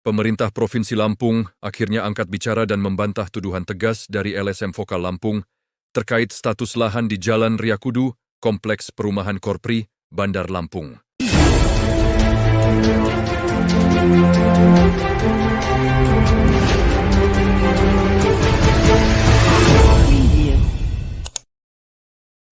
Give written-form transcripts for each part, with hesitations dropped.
Pemerintah Provinsi Lampung akhirnya angkat bicara dan membantah tuduhan tegas dari LSM Vokal Lampung terkait status lahan di Jalan Riakudu, Kompleks Perumahan Korpri, Bandar Lampung.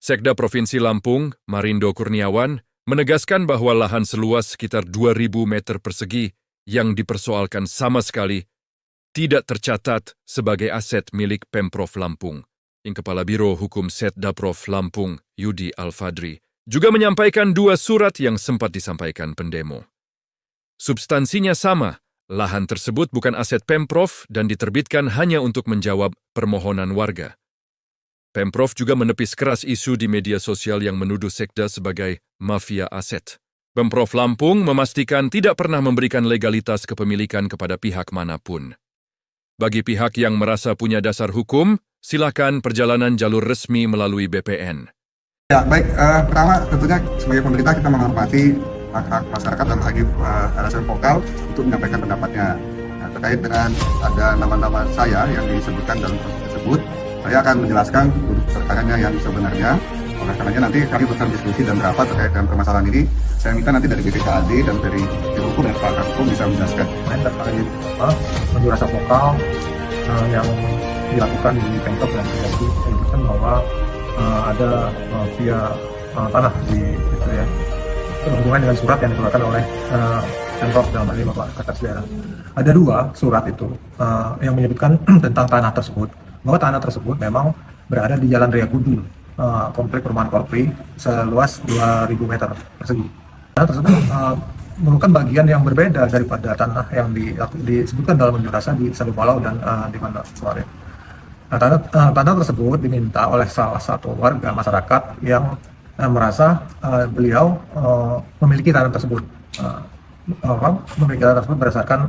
Sekda Provinsi Lampung, Marindo Kurniawan, menegaskan bahwa lahan seluas sekitar 2.000 meter persegi yang dipersoalkan sama sekali tidak tercatat sebagai aset milik Pemprov Lampung. Kepala Biro Hukum Setdaprov Lampung, Yudi Alfadri, juga menyampaikan dua surat yang sempat disampaikan pendemo. Substansinya sama, lahan tersebut bukan aset Pemprov dan diterbitkan hanya untuk menjawab permohonan warga. Pemprov juga menepis keras isu di media sosial yang menuduh Sekda sebagai mafia aset. Pemprov Lampung memastikan tidak pernah memberikan legalitas kepemilikan kepada pihak manapun. Bagi pihak yang merasa punya dasar hukum, silakan perjalanan jalur resmi melalui BPN. Ya, baik. Pertama, tentunya sebagai pemerintah kita menghormati hak masyarakat dan lagi LSM Vokal untuk menyampaikan pendapatnya. Nah, terkait dengan ada nama-nama saya yang disebutkan dalam proses tersebut, saya akan menjelaskan duduk perkaranya yang sebenarnya. Oleh karenanya nanti kami akan diskusi dan rapat terkait dengan permasalahan ini. Saya minta nanti dari BPKAD dan dari Biro Hukum dan pakar hukum bisa menjelaskan. Terkait unjuk rasa vokal yang dilakukan di Pemprov dan Bupati menyebutkan bahwa ada mafia tanah di itu ya, berhubungan dengan surat yang dikeluarkan oleh Pemprov dalam hal ini Bapak Sekretaris Daerah. Ada dua surat itu yang menyebutkan tentang tanah tersebut, bahwa tanah tersebut memang berada di Jalan Riakudu, Kompleks Perumahan Korpri, seluas 2.000 meter persegi. Tanah tersebut merupakan bagian yang berbeda daripada tanah yang disebutkan dalam unjuk rasa di Sabu Palau dan di Bandar Lampung. Nah, tanah tersebut diminta oleh salah satu warga masyarakat yang merasa beliau memiliki tanah tersebut, berdasarkan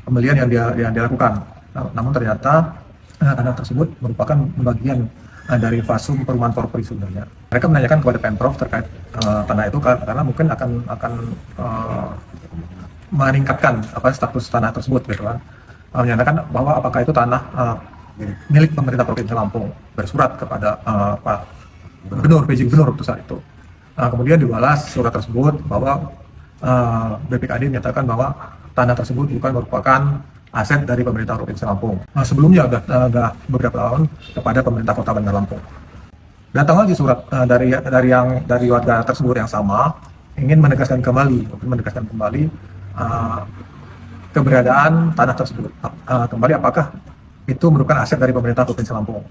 pembelian yang dilakukan. Namun ternyata tanah tersebut merupakan bagian dari fasum perumahan korpri sebenarnya. Mereka menanyakan kepada Pemprov terkait tanah itu karena mungkin akan meningkatkan status tanah tersebut gitu kan. Menyatakan bahwa apakah itu tanah milik pemerintah Provinsi Lampung, bersurat kepada Pak Gubernur, PJ Gubernur saat itu. Kemudian dibalas surat tersebut bahwa BPKAD menyatakan bahwa tanah tersebut bukan merupakan aset dari pemerintah Provinsi Lampung. Sebelumnya sudah beberapa tahun kepada pemerintah Kota Bandar Lampung. Datang lagi surat dari warga tersebut yang sama, ingin menegaskan kembali keberadaan tanah tersebut. Kembali apakah itu merupakan aset dari pemerintah Provinsi Lampung?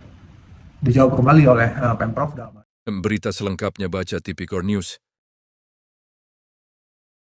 Dijawab kembali oleh Pemprov. Berita selengkapnya baca Tipikor News.